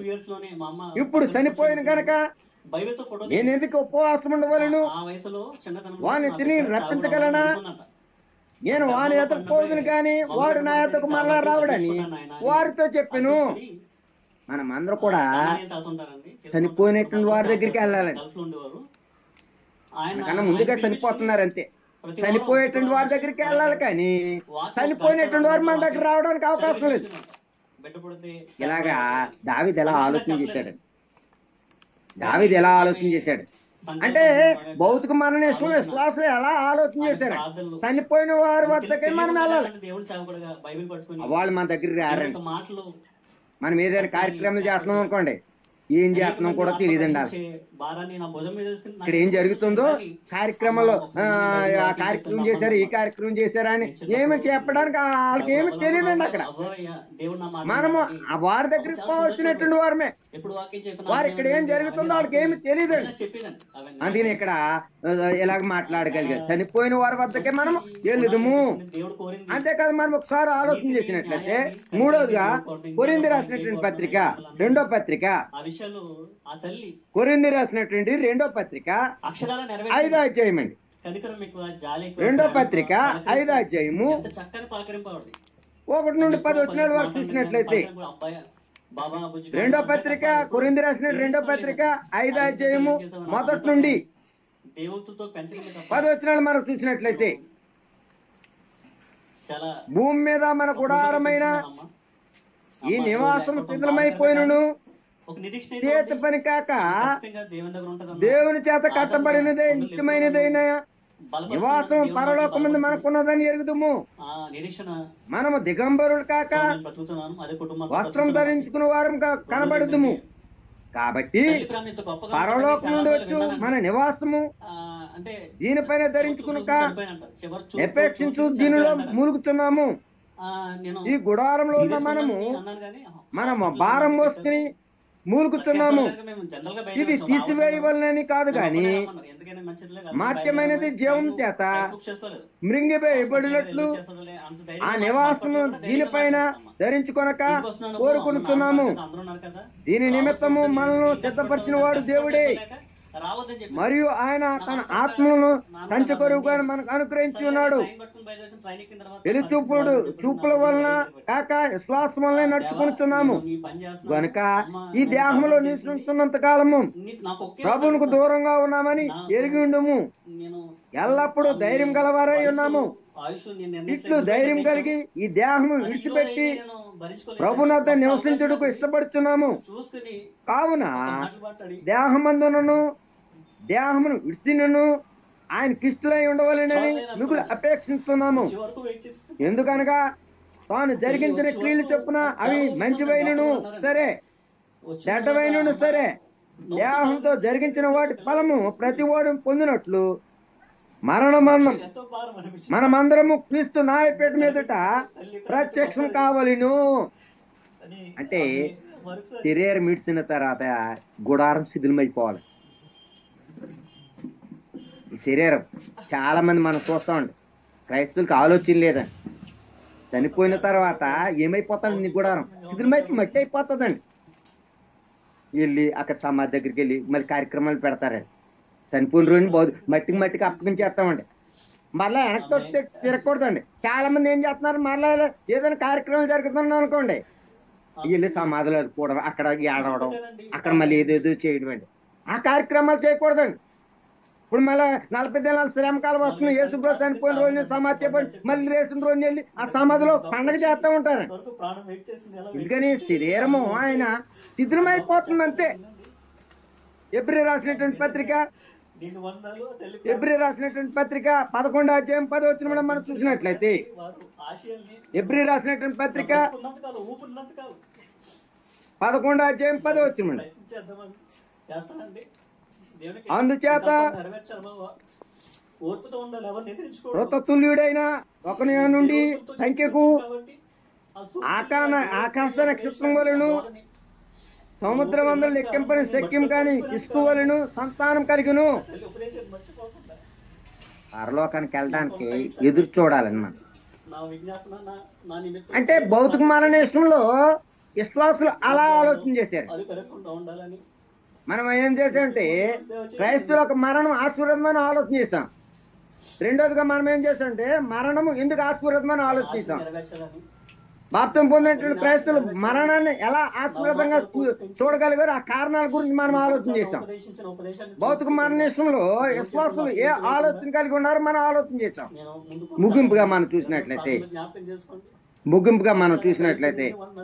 ఇప్పుడు చనిపోయిన కనుక నేను ఎందుకు ఉపవాసం ఉండవలను? వాని తిని రక్షించగలనా? నేను వాని ఎద్దకు పోదును కానీ వాడు నా ఎద్దకు మరలా రావడని వారితో చెప్పాను. మనం అందరూ కూడా చనిపోయినటువంటి వారి దగ్గరికి వెళ్ళాలని, కన్నా ముందుగా చనిపోతున్నారు అంతే. చనిపోయేటువంటి వారి దగ్గరికి వెళ్ళాలి కానీ చనిపోయినటువంటి వారు మన దగ్గర రావడానికి అవకాశం లేదు. ఇలాగా దావీదు ఎలా ఆలోచన చేశాడు? దావీదు ఎలా ఆలోచన చేశాడు అంటే భౌతిక మరణేశ్వర విశ్వాసం ఎలా ఆలోచన చేశారు? చనిపోయిన వారి వద్దకే మనం వెళ్ళాలి, వాళ్ళు మన దగ్గరికి రారండి. మనం ఏదైనా కార్యక్రమం చేస్తున్నాం అనుకోండి, ఏం చేస్తున్నాం కూడా తెలియదండి. ఇక్కడ ఏం జరుగుతుందో కార్యక్రమంలో ఆ కార్యక్రమం చేశారు, ఈ కార్యక్రమం చేశారా అని ఏమి చెప్పడానికి వాళ్ళకి ఏమి తెలియదండి. అక్కడ మనము వారి దగ్గరికి పోవచ్చినటువంటి వారమే, వారు ఇక్కడ ఏం జరుగుతుందో వాళ్ళకి ఏమి తెలియదండి. అందుకని ఇక్కడ ఇలాగ మాట్లాడగలిగారు, చనిపోయిన వారి వద్దకే మనం వెళ్దాము. అంతేకాదు మనం ఒకసారి ఆలోచన చేసినట్లయితే, మూడోదిగా కొరింథీ రాసినటువంటి పత్రిక, రెండో పత్రిక, కొరింథీ రాసినటువంటి రెండో పత్రిక 5వ అధ్యాయం అండి, రెండో పత్రిక 5వ అధ్యాయము 1 నుండి 10 వచనాల వరకు చూసినట్లయితే, రెండో పత్రిక కొరింథీ రాసిన రెండో పత్రిక 5వ అధ్యాయము 1 నుండి 10 వచనాలు మనం చూసినట్లయితే, భూమి మీద మన గుడారమైన ఈ నివాసం శిథిలమైపోయినను చేతి పని కాక దేవుని చేత కట్టబడినదే నిత్యమైనదైన నివాసం పరలోకమందు మనకున్నదని ఎరుగుదుము. మనము దిగంబరులు కాక వస్త్రం ధరించుకున్న వారం కనబడుదుము. కాబట్టి పరలోకం నుండి వచ్చు మన నివాసము దీనిపైన ధరించుకునక అపేక్షించు దీనిలో మూలుగుతున్నాము. ఈ గుడారంలో ఉన్న మనము భారం మోసుకుని మూలుగుతున్నాము. ఇది తీసివేయవలనని కాదు గాని మాత్యమైనది జీవం చేత మృంగివేయబడినట్లు ఆ నివాసము దీనిపైన ధరించుకొనక కోరుకుంటున్నాము. దీని నిమిత్తము మనల్ని సిద్ధపరిచిన వాడు దేవుడే, మరియు ఆయన తన ఆత్మను సంచకొరువుగా మనకు అనుగ్రహించి ఉన్నాడు. చూపుల వలన కాక విశ్వాసం వలన నడుచుకుంటున్నాము గనుక ఈ దేహంలో నివసిస్తున్నంత కాలము ప్రభువునకు దూరంగా ఉన్నామని ఎరిగి ఉండము. ఎల్లప్పుడూ ధైర్యం గలవారై ఉన్నాము. ఇట్లు ధైర్యం కలిగి ఈ దేహము విడిచిపెట్టి ప్రభునొద్ద నివసించుటకు ఇష్టపడుతున్నాము. కావున దేహమందునను దేహమును విడిచినను ఆయన కిష్టులై ఉండవాలని మిగులు అపేక్షిస్తున్నాము. ఎందుకనగా తాను జరిగించిన క్రియలు చొప్పున అవి మంచివైనను సరే చెడ్డవైనను సరే దేహంతో జరిగించిన వాటి ఫలము ప్రతి వాడు పొందినట్లు మరణమరణం ఎంతో భారం అనిపించింది. మనమందరము క్రీస్తు న్యాయపీఠ మీదట ప్రత్యక్షం కావాలను. అని అంటే మరొకసారి శరీరం మిడిచిన తర్వాత గుడారం శిథిలమైపోవాలి. ఈ శరీరం చాలా మంది మనం చూస్తామండి, క్రైస్తవులకు ఆలోచన లేదండి. చనిపోయిన తర్వాత ఏమైపోతాడు నీ గుడారం? శిథిలమైపోయి మట్టి అయిపోతుందండి. వెళ్ళి అక్కడ సమాధి దగ్గరికి వెళ్ళి మళ్ళీ కార్యక్రమాలు పెడతారండి. చనిపోయిన రోజుని మట్టికి అప్పగించేస్తామండి. మళ్ళీ వెనక్కి వస్తే తిరగకూడదండి. చాలా మంది ఏం చేస్తున్నారు, మళ్ళీ ఏదైనా కార్యక్రమం జరుగుతుంది అనుకోండి, వెళ్ళి సమాధులు కూడా అక్కడ ఏడవడం, అక్కడ మళ్ళీ ఏదేదో చేయడం అండి. ఆ కార్యక్రమాలు చేయకూడదండి. ఇప్పుడు మళ్ళీ 40 దినాలు శ్రమకాలం వస్తుంది. యేసుప్రభు చనిపోయిన రోజు సమాధి చెప్పండి, మళ్ళీ రేసిన రోజు వెళ్ళి ఆ సమాధిలో పండగ చేస్తూ ఉంటారు. వరకు ప్రాణం వెయిట్ చేసింది. ఎలా ఎందుకని శరీరము ఆయన శిథిలమైపోతుంది అంతే. ఎబ్రీ రాసినటువంటి పత్రిక నిన్ను వందలు తెలిపి ఎబ్రీ రాసినటువంటి పత్రిక 11వ అధ్యాయం 10వ వచనం మనం చూసినట్లయితే, వారు ఆశయాల్ని ఎబ్రీ రాసినటువంటి పత్రిక ఉన్నంతకాలం ఊపిరినంతకాలం 11వ అధ్యాయం 10వ వచనం ప్రయత్నించేద్దామని చేస్తానండి. దేవునికి అందుచేత నెరవేర్చాలి బాబా. ఓర్పుతో ఉండాలి, ఎవరిని ఎదిరించుకోవడం. కృతతుల్యుడైన ఒకని నుండి సంఖ్యకు కాబట్టి ఆకాశ నక్షత్రం వలెను సముద్రం వందలు లెక్కింపని శక్యం కాని ఇసుకు వలెను సంతానం కలిగిను. ఉపదేశం మర్చిపోకుండా పరలోకానికి వెళ్ళడానికి ఎదురు చూడాలని మనం. నా విజ్ఞాపన నా నిమిత్తం అంటే భౌతిక మరణ విషయంలో విశ్వాసులు అలా ఆలోచన చేశారు. అది పెరగకుండా ఉండాలని మనం ఏం చేసామంటే క్రైస్తవుల ఒక మరణం ఆశీర్వాదమని ఆలోచన చేశాం. రెండోదిగా మనం ఏం చేసామంటే మరణము ఎందుకు ఆశీర్వాదమని ఆలోచన చేశాం. నెరవేర్చాలని బాప్తిసం పొందినటువంటి క్రైస్తవులు మరణాన్ని ఎలా ఆశీర్వాదంగా చూడగలిగారు, ఆ కారణాల గురించి మనం ఆలోచన చేశాం. ఉపదేశించిన ఉపదేశాన్ని భౌతిక మరణ విషయంలో విశ్వాసులు ఏ ఆలోచన కలిగి ఉన్నారో మనం ఆలోచన చేశాం. నేను ముందుకు ముగింపుగా మనం చూసినట్లయితే జ్ఞాపకం చేసుకోండి. వందనాలు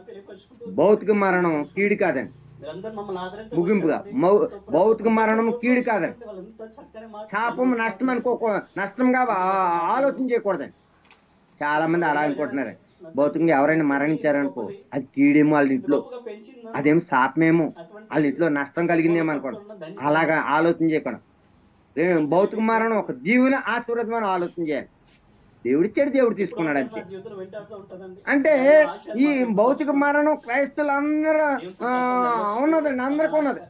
తెలియపరుచుకుంటూ భౌతిక మరణం కీడు కాదండి. మీరందరూ మమ్మల్ని ఆదరించండి. ముగింపుగా భౌతిక మరణం కీడు కాదండి. వాళ్ళంత చక్కని మాట శాపం నష్టం నష్టంగా ఆలోచన చేయకూడదండి. చాలా మంది అలా అనుకుంటున్నారు. భౌతికంగా ఎవరైనా మరణించారనుకో అది కీడేమో వాళ్ళ ఇంట్లో, పెంచింది. అదేం శాపమేమో వాళ్ళ ఇంట్లో నష్టం కలిగిందేమో అనుకోండి. అలాగా ఆలోచన చేయకుండా భౌతిక మరణం ఒక జీవుని ఆశీర్వాదం ఆలోచన చేయాలి. దేవుడిచ్చాడు, దేవుడు తీసుకున్నాడు అంతే. జీవితంలో వెంటాడుతూ ఉంటుందండి. అంటే ఈ భౌతిక మరణం క్రైస్తవులు అందరూ ఉన్నదండి, అందరికీ ఉన్నది.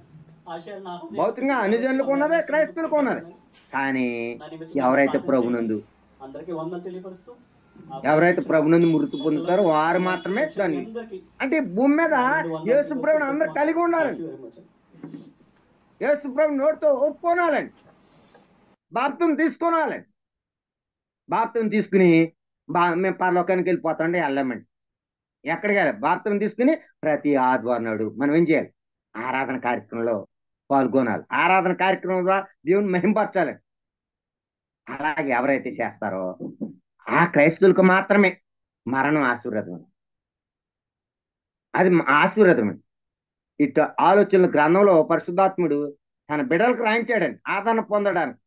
ఆశయాలు నాకు భౌతికంగా అనుజనులకు ఉన్నదే, క్రైస్తవులకు ఉన్నది. కానీ ఎవరైతే ప్రభునందు అందరికీ వందలు తెలియపరుస్తూ ఎవరైతే ప్రభునందు మృతి పొందుతారో వారు మాత్రమే దాన్ని. అందరికీ అంటే ఈ భూమి మీద యేసు ప్రభుని అందరు కలిగి ఉండాలండి. యేసు ప్రభు నోటితో ఒప్పుకోనాలండి, బాప్తిసం తీసుకోనాలండి. బాప్తిసం తీసుకుని మేము పరలోకానికి వెళ్ళిపోతాండి, వెళ్ళామండి. ఎక్కడికి వెళ్ళాలి? బాప్తిసం తీసుకుని ప్రతి ఆదివారం నాడు మనం ఏం చేయాలి? ఆరాధన కార్యక్రమంలో పాల్గొనాలి. ఆరాధన కార్యక్రమం ద్వారా దేవుని మహింపరచాలి. అలాగే ఎవరైతే చేస్తారో ఆ క్రైస్తవులకు మాత్రమే మరణం ఆశీర్వాదం. అది ఆశీర్వాదం. ఇటు ఆలోచనల గ్రంథంలో పరిశుద్ధాత్ముడు తన బిడ్డలకు రాయించాడండి ఆదరణ పొందడానికి.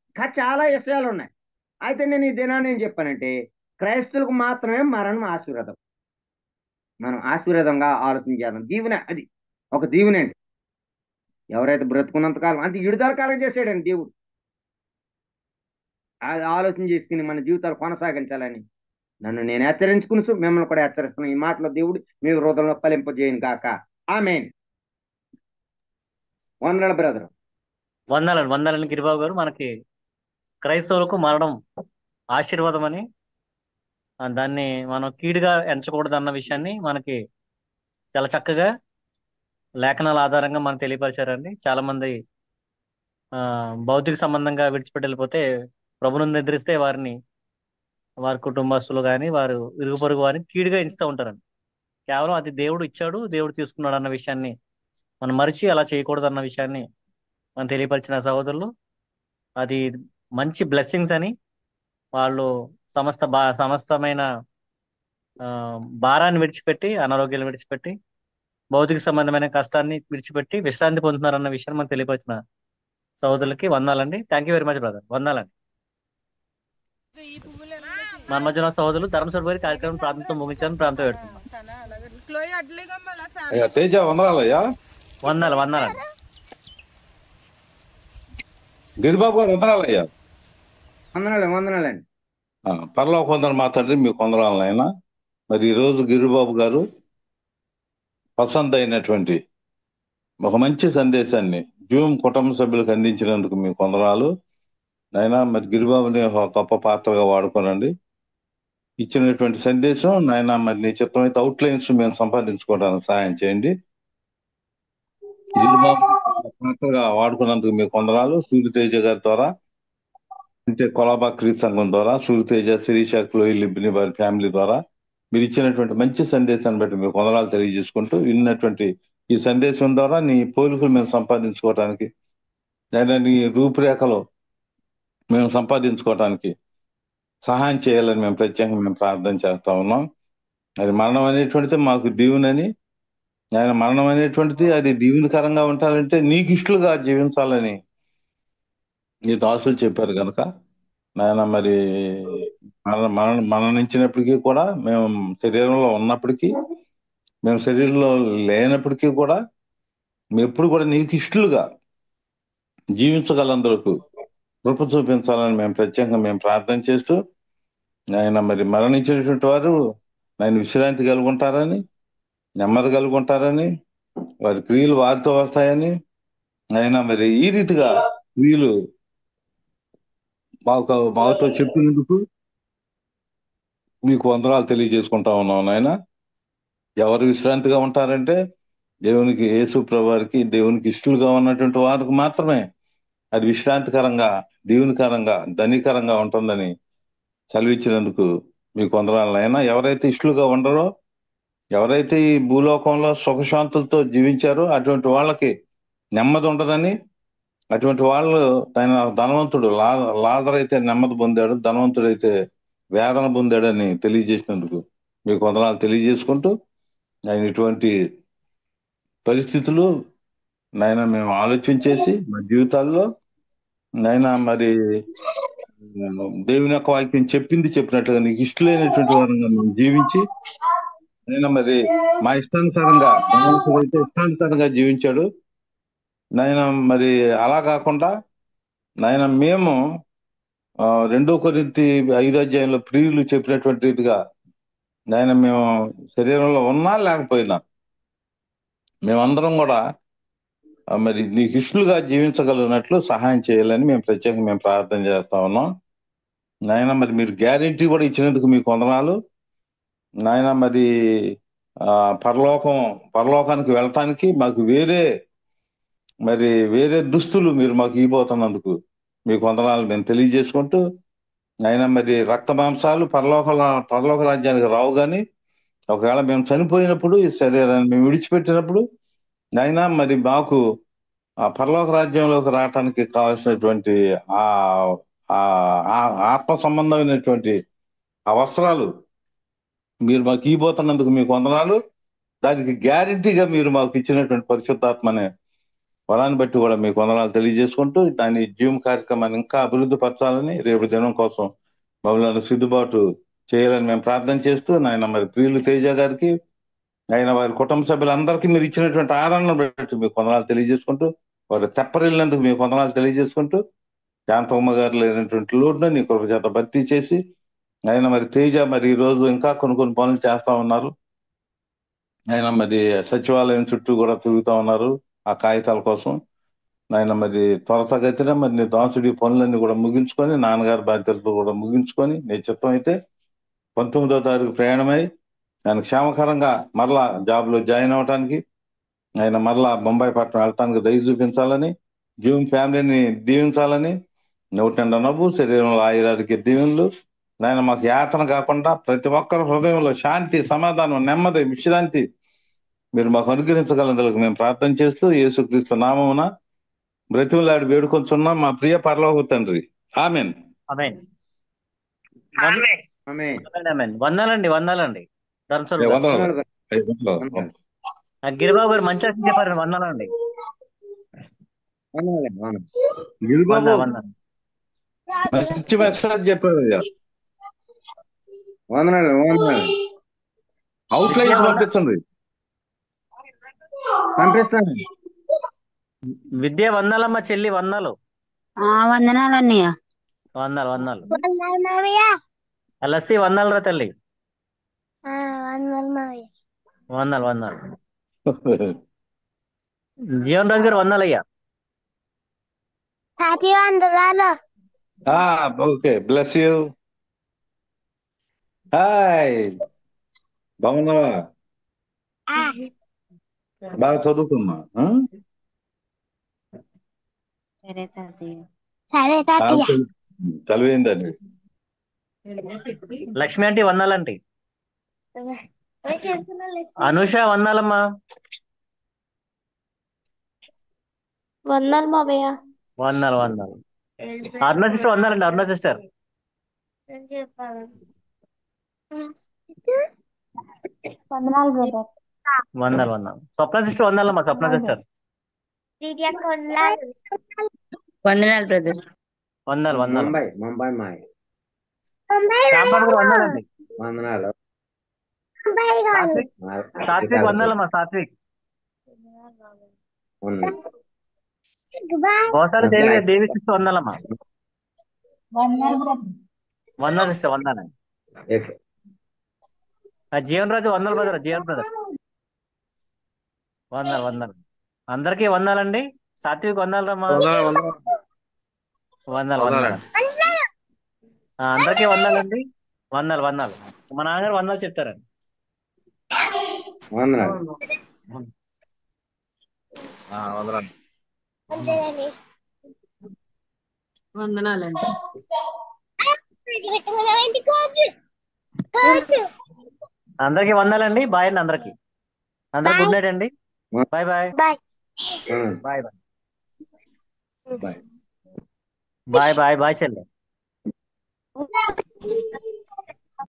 ఇంకా చాలా విషయాలు ఉన్నాయి. అయితే నేను ఈ దినాన్ని ఏం చెప్పానంటే క్రైస్తవులకు మాత్రమే మరణం ఆశీర్వాదం. మనం ఆశీర్వాదంగా ఆలోచన చేద్దాం. దీవెన, అది ఒక దీవెన అండి. ఎవరైతే బ్రతుకున్నంత కాలం అంటే విడుదల కాలం చేసాడండి దేవుడు. అది ఆలోచన చేసుకుని మన జీవితాలు కొనసాగించాలని నన్ను నేను హెచ్చరించుకుని మిమ్మల్ని కూడా హెచ్చరిస్తున్నాను. ఈ మాటలో దేవుడు మీ హృదయంలో ఫలింపజేయను కాక. ఆమేన్. వందనాలు బ్రదర్. వందనాలండి గిరిబాబు గారు. మనకి క్రైస్తవులకు మరణం ఆశీర్వాదం అని, దాన్ని మనం కీడుగా ఎంచకూడదు అన్న విషయాన్ని మనకి చాలా చక్కగా లేఖనాల ఆధారంగా మనకు తెలియపరిచారండి. చాలా మంది భౌతిక సంబంధంగా విడిచిపెట్టి వెళ్ళిపోతే ప్రభువును నిద్రిస్తే వారి కుటుంబస్తులు కానీ వారు ఇరుగు పొరుగు వారిని కీడుగా ఎంచుతూ ఉంటారండి. కేవలం అది దేవుడు ఇచ్చాడు, దేవుడు తీసుకున్నాడు అన్న విషయాన్ని మనం మరిచి అలా చేయకూడదు అన్న విషయాన్ని మనం తెలియపరిచిన సహోదరులు, అది మంచి బ్లెస్సింగ్స్ అని, వాళ్ళు సమస్తమైన భారాన్ని విడిచిపెట్టి, అనారోగ్యాన్ని విడిచిపెట్టి, భౌతిక సంబంధమైన కష్టాన్ని విడిచిపెట్టి విశ్రాంతి పొందుతున్నారన్న విషయాన్ని మనం తెలియపరిచిన సహోదరులకి వందాలండి. Thank you very much brother. వందాలండి. మన మధ్యన సహోదరులు ధర్మస్వరూప్ గారి కార్యక్రమం ప్రాంతంతో ముగించాలని ప్రాంతం పెడుతున్నాం. తేజ వందనాలయ్యా. వందాలండి. గిరిబాబు గారు వందనాలయ్యా. వందనాలండి. పరలోక వందనాలు మా తండ్రి, మీకు వందనాలు నాయన. మరి ఈరోజు గిరిబాబు గారు పసంద్ అయినటువంటి ఒక మంచి సందేశాన్ని జూమ్ కుటుంబ సభ్యులకు అందించినందుకు మీకు వందనాలు నాయన. మరి గిరిబాబుని ఒక గొప్ప పాత్రగా వాడుకోనండి. ఇచ్చినటువంటి సందేశం నాయన, మరి నీ చిత్తమైతే అవుట్లైన్స్ మేము సంపాదించుకోవడానికి సహాయం చేయండి. గిరిబాబుని ఒక పాత్రగా వాడుకున్నందుకు మీకు వందనాలు. సూర్యతేజ గారి ద్వారా, అంటే కొలాబా క్రీస్తు సంఘం ద్వారా, సూర్యతేజ, శిరీష, క్లోయి, లిబ్బిని వారి ఫ్యామిలీ ద్వారా మీరు ఇచ్చినటువంటి మంచి సందేశాన్ని బట్టి మీకు వందనాలు తెలియజేసుకుంటూ, విన్నటువంటి ఈ సందేశం ద్వారా నీ పోలికలు మేము సంపాదించుకోవడానికి, లేదా నీ రూపురేఖలు మేము సంపాదించుకోవడానికి సహాయం చేయాలని మేము ప్రత్యేకంగా మేము ప్రార్థన చేస్తా ఉన్నాం. మరి మరణం అనేటువంటిది మాకు దీవునని, ఆయన మరణం అనేటువంటిది అది దీవునికరంగా ఉండాలంటే నీకు ఇష్టలుగా జీవించాలని నీ దాసులు చెప్పారు కనుక నాయన, మరి మరణించినప్పటికీ కూడా, మేము శరీరంలో ఉన్నప్పటికీ, మేము శరీరంలో లేనప్పటికీ కూడా మేము ఎప్పుడు కూడా నీకు ఇష్టలుగా జీవించగలందరకు కృప చూపించాలని మేము ప్రత్యేకంగా మేము ప్రార్థన చేస్తూ, ఆయన మరి మరణించినటువంటి వారు ఆయన విశ్రాంతి కలిగి ఉంటారని, నెమ్మది కలిగి ఉంటారని, వారి క్రియలు వారితో వస్తాయని, ఆయన మరి ఈ రీతిగా క్రియలు మాతో చెప్పినందుకు మీకు వందనాలు తెలియజేసుకుంటా ఉన్నాం నాయన. ఎవరు విశ్రాంతిగా ఉంటారంటే దేవునికి, యేసు ప్రభువారికి, దేవునికి ఇష్టలుగా ఉన్నటువంటి వారికి మాత్రమే అది విశ్రాంతికరంగా, దీవునికరంగా, ధనికరంగా ఉంటుందని సెలవిచ్చినందుకు మీకు వందనాలు నాయన. ఎవరైతే ఇష్టలుగా ఉండరో, ఎవరైతే ఈ భూలోకంలో సుఖశాంతులతో జీవించారో అటువంటి వాళ్ళకి నెమ్మది ఉండదని, అటువంటి వాళ్ళు ఆయన ధనవంతుడు లాజరు అయితే నెమ్మది పొందాడు, ధనవంతుడైతే వేదన పొందాడని తెలియజేసినందుకు మీకు వందనాలు తెలియజేసుకుంటూ, ఆయన ఇటువంటి పరిస్థితులు నాయన మేము ఆలోచించేసి మా జీవితాల్లో నాయన మరి దేవుని యొక్క వాక్యం చెప్పినట్లుగా నీకు ఇష్టమైనటువంటి వారంగా మేము జీవించి, నాయన మరి మా ఇష్టానుసారంగా, ధనవంతుడైతే ఇష్టానుసారంగా జీవించాడు నాయన. మరి అలా కాకుండా నాయన మేము 2 కొరింథీ 5 అధ్యాయంలో ప్రియులు చెప్పినటువంటి రీతిగా నాయన మేము శరీరంలో ఉన్నా లేకపోయినా మేమందరం కూడా మరి నీకు ఇష్టలుగా జీవించగలిగినట్లు సహాయం చేయాలని మేము ప్రత్యేకంగా మేము ప్రార్థన చేస్తా ఉన్నాం నాయన. మరి మీరు గ్యారెంటీ కూడా ఇచ్చినందుకు మీకు వందనాలు నాయన. మరి పరలోకానికి వెళ్ళటానికి మాకు వేరే దుస్తులు మీరు మాకు ఇవ్వబోతున్నందుకు మీకు వందనాలు మేము తెలియజేసుకుంటూ, నాయన మరి రక్త మాంసాలు పరలోక రాజ్యానికి రావు, కానీ ఒకవేళ మేము చనిపోయినప్పుడు ఈ శరీరాన్ని మేము విడిచిపెట్టినప్పుడు నాయన మరి మాకు ఆ పరలోక రాజ్యంలోకి రావటానికి కావాల్సినటువంటి ఆ ఆత్మ సంబంధమైనటువంటి ఆ వస్త్రాలు మీరు మాకు ఇవ్వబోతున్నందుకు మీకు వందనాలు. దానికి గ్యారెంటీగా మీరు మాకు ఇచ్చినటువంటి పరిశుద్ధాత్మనే వరాన్ని బట్టి కూడా మీకు వందనాలు తెలియజేసుకుంటూ, దాని జీవం కార్యక్రమాన్ని ఇంకా అభివృద్ధి పరచాలని, రేపు దినం కోసం మమ్మల్ని సిద్ధుబాటు చేయాలని మేము ప్రార్థన చేస్తూ, నాయన మరి ప్రియులు తేజ గారికి, ఆయన వారి కుటుంబ సభ్యులందరికీ మీరు ఇచ్చినటువంటి ఆదరణను బట్టి మీకు వందనాలు తెలియజేసుకుంటూ, వారు తెప్పరిల్లినందుకు మీకు వందనాలు తెలియజేసుకుంటూ, శాంతమ్మ గారు లేనటువంటి లోటును నీ కృప చేత భర్తీ చేసి, ఆయన మరి తేజ మరి ఈ రోజు ఇంకా కొన్ని పనులు చేస్తా ఉన్నారు. ఆయన మరి సచివాలయం చుట్టూ కూడా తిరుగుతా ఉన్నారు ఆ కాగితాల కోసం. నాయన మరి త్వరతగతిన మరి నీ దాసుడి పనులన్నీ కూడా ముగించుకొని, నాన్నగారి బాధ్యతలు కూడా ముగించుకొని, నీ చిత్తం అయితే 19వ తారీఖు ప్రయాణమై ఆయన క్షేమకరంగా మరలా జాబ్లో జాయిన్ అవడానికి, ఆయన మరలా బొంబాయి పట్టణం వెళ్ళటానికి దయ చూపించాలని, జూమ్ ఫ్యామిలీని దీవించాలని, నోటిండా నవ్వు, శరీరంలో ఆయురానికి దీవెనలు నాయన మాకు యాతన కాకుండా ప్రతి ఒక్కరి హృదయంలో శాంతి, సమాధానం, నెమ్మది, విశ్రాంతి మీరు మాకు అనుగ్రహించగలందుకు మేము ప్రార్థన చేస్తూ, యేసుక్రీస్తు నామమున బ్రతిమలాడి వేడుకొంచున్నాం మా ప్రియ పరలోక తండ్రి. ఆమేన్. వందనాలండి ధర్మస్వరూప్ గారు. వందనాలు. గిరిబాబు గారు మంచి విషయం చెప్పారండి. వందనాలండి గిరిబాబు మంచి మెసేజ్ చెప్పారు. అవుట్లైన్స్ పంపించండి. పంపిస్తాను. విద్య వందలమ్మ చెల్లి వందలు. వందనాలు అన్నయ్య. వందనాలు వందనాలు. వందనాలు మావయ్య. లస్సీ వందనాలు రా తల్లి. వందనాలు మావయ్య. వందనాలు వందనాలు. జీవన్ రాజు గారు వందనాలు అయ్యా. తాతయ్య వందనాలు. Okay, bless you. హాయ్, బాగున్నావా? బాగా చదువుకున్నా. సరే తాతయ్య. సరే తాతయ్య. చదివిందండి. లక్ష్మి ఆంటీ వందనాలంటీ. అనుష వందనాలమ్మా. వందనాలు మావయ్య. వందనాలు వందనాలు. అరుణ సిస్టర్ వందనాలండి. అరుణ సిస్టర్ వందనాలు బ్రదర్. వందనాలు వందనాలు. స్వప్న సిస్టర్ వందనాలమ్మా. స్వప్న సిస్టర్ వందనాలు బ్రదర్. వందనాలు వందనాలు. ముంబై మాయ శాంపల్ గారు వందనాలండి. వందనాలు. సాత్విక్ వందనాలమ్మా. సాత్విక్. గోసాల దేవి సిస్టర్ వందనాలమ్మా. వందనాలు సిస్టర్ వందనాలు. జీవన్ రాజు వందనాలు బ్రదర్. జీవన్ బ్రదర్ వందనాలు వందనాలు. అందరికీ వందనాలండి. సాత్విక్ వందనాలు రమ్మా. వందనాలు వందనాలు. అందరికీ వందనాలండి. వందనాలు వందనాలు. మా నాన్నగారు వందనాలు చెప్తారండి. వందనాలు. వందనాలండి. అందరికీ వందనాలండి. బాయ్ అండి అందరికి. అందరికి గుడ్ నైట్ అండి. Bye bye. Bye bye bye. Bye. Bye bye bye చెల్లె. బాయ్.